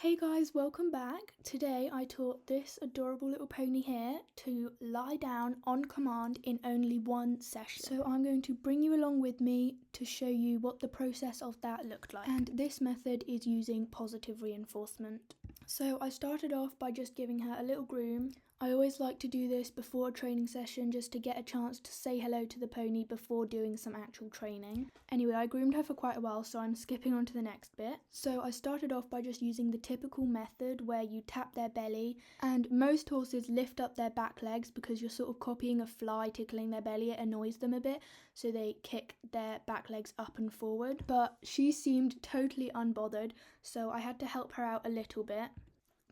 Hey guys, welcome back. Today I taught this adorable little pony here to lie down on command in only one session. So I'm going to bring you along with me to show you what the process of that looked like. And this method is using positive reinforcement. So I started off by just giving her a little groom. I always like to do this before a training session just to get a chance to say hello to the pony before doing some actual training. Anyway, I groomed her for quite a while, so I'm skipping on to the next bit. So I started off by just using the typical method where you tap their belly, and most horses lift up their back legs because you're sort of copying a fly tickling their belly. It annoys them a bit, so they kick their back legs up and forward. But she seemed totally unbothered, so I had to help her out a little bit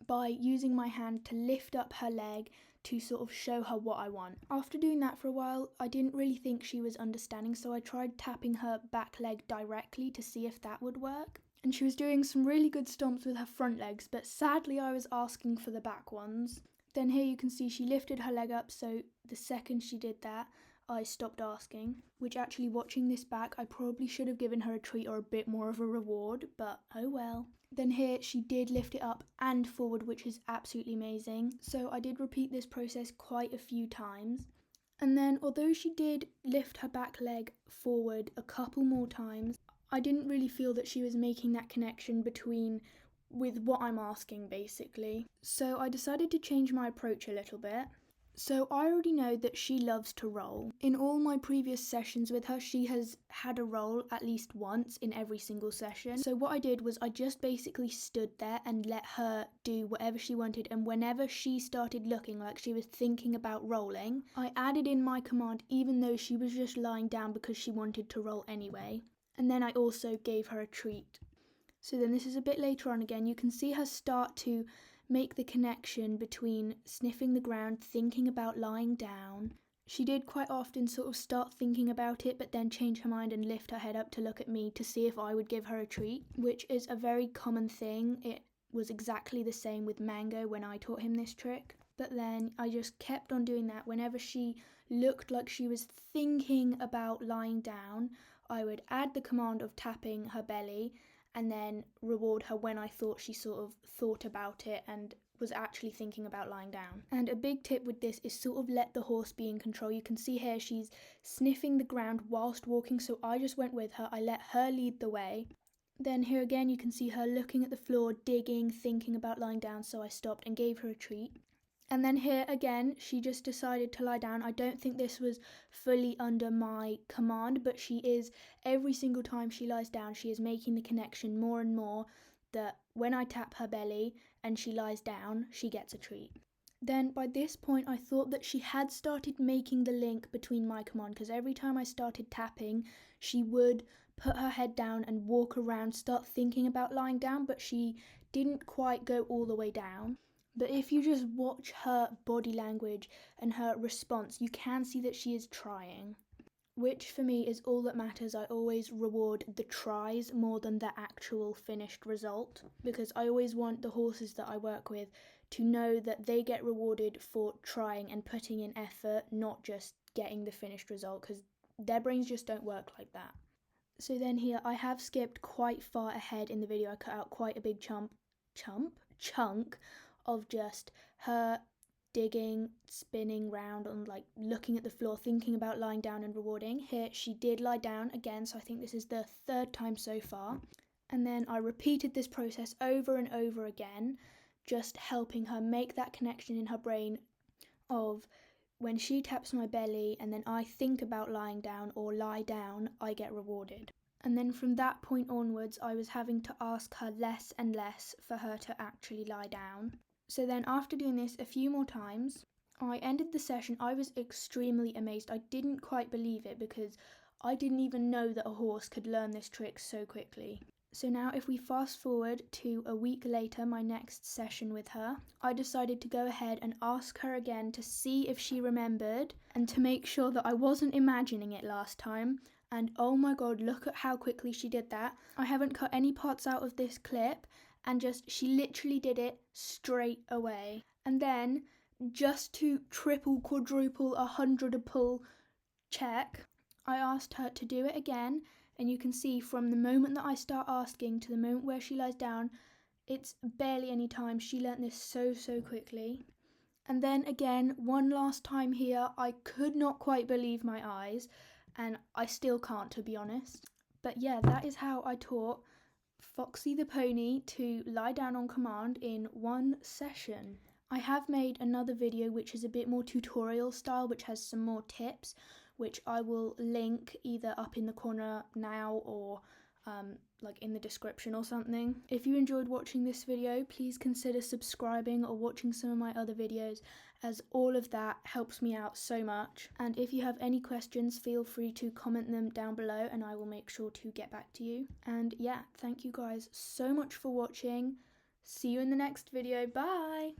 by using my hand to lift up her leg to sort of show her what I want. After doing that for a while, I didn't really think she was understanding, so I tried tapping her back leg directly to see if that would work. And she was doing some really good stomps with her front legs, but sadly I was asking for the back ones. Then here you can see she lifted her leg up, so the second she did that, I stopped asking, which actually watching this back, I probably should have given her a treat or a bit more of a reward, but oh well. Then here she did lift it up and forward, which is absolutely amazing. So I did repeat this process quite a few times. And then although she did lift her back leg forward a couple more times, I didn't really feel that she was making that connection with what I'm asking basically. So I decided to change my approach a little bit. So I already know that she loves to roll. In all my previous sessions with her, she has had a roll at least once in every single session. So what I did was I just basically stood there and let her do whatever she wanted, and whenever she started looking like she was thinking about rolling, I added in my command even though she was just lying down because she wanted to roll anyway. And then I also gave her a treat. So then this is a bit later on again, you can see her start to make the connection between sniffing the ground, thinking about lying down. She did quite often sort of start thinking about it, but then change her mind and lift her head up to look at me to see if I would give her a treat, which is a very common thing. It was exactly the same with Mango when I taught him this trick. But then I just kept on doing that. Whenever she looked like she was thinking about lying down, I would add the command of tapping her belly and then reward her when I thought she sort of thought about it and was actually thinking about lying down. And a big tip with this is sort of let the horse be in control. You can see here she's sniffing the ground whilst walking, so I just went with her. I let her lead the way. Then here again you can see her looking at the floor, digging, thinking about lying down, so I stopped and gave her a treat. And then here again, she just decided to lie down. I don't think this was fully under my command, but she is, every single time she lies down, she is making the connection more and more that when I tap her belly and she lies down, she gets a treat. Then by this point, I thought that she had started making the link between my command, because every time I started tapping, she would put her head down and walk around, start thinking about lying down, but she didn't quite go all the way down. But if you just watch her body language and her response, you can see that she is trying, which for me is all that matters. I always reward the tries more than the actual finished result, because I always want the horses that I work with to know that they get rewarded for trying and putting in effort, not just getting the finished result, because their brains just don't work like that. So then here I have skipped quite far ahead in the video. I cut out quite a big chunk of just her digging, spinning round and like looking at the floor, thinking about lying down and rewarding. Here she did lie down again, so I think this is the third time so far. And then I repeated this process over and over again, just helping her make that connection in her brain of when she taps my belly and then I think about lying down or lie down, I get rewarded. And then from that point onwards, I was having to ask her less and less for her to actually lie down. So then after doing this a few more times, I ended the session. I was extremely amazed. I didn't quite believe it because I didn't even know that a horse could learn this trick so quickly. So now if we fast forward to a week later, my next session with her, I decided to go ahead and ask her again to see if she remembered and to make sure that I wasn't imagining it last time. And oh my god, look at how quickly she did that. I haven't cut any parts out of this clip, and she literally did it straight away. And then, just to triple, quadruple, 100-a-pull check, I asked her to do it again, and you can see from the moment that I start asking to the moment where she lies down, It's barely any time. She learnt this so quickly. And then again, one last time here, I could not quite believe my eyes, and I still can't, to be honest. But yeah, that is how I taught Foxy the pony to lie down on command in one session. I have made another video which is a bit more tutorial style, which has some more tips, which I will link either up in the corner now or like in the description or something. If you enjoyed watching this video, please consider subscribing or watching some of my other videos, as all of that helps me out so much. And if you have any questions, feel free to comment them down below and I will make sure to get back to you. And yeah, thank you guys so much for watching. See you in the next video. Bye!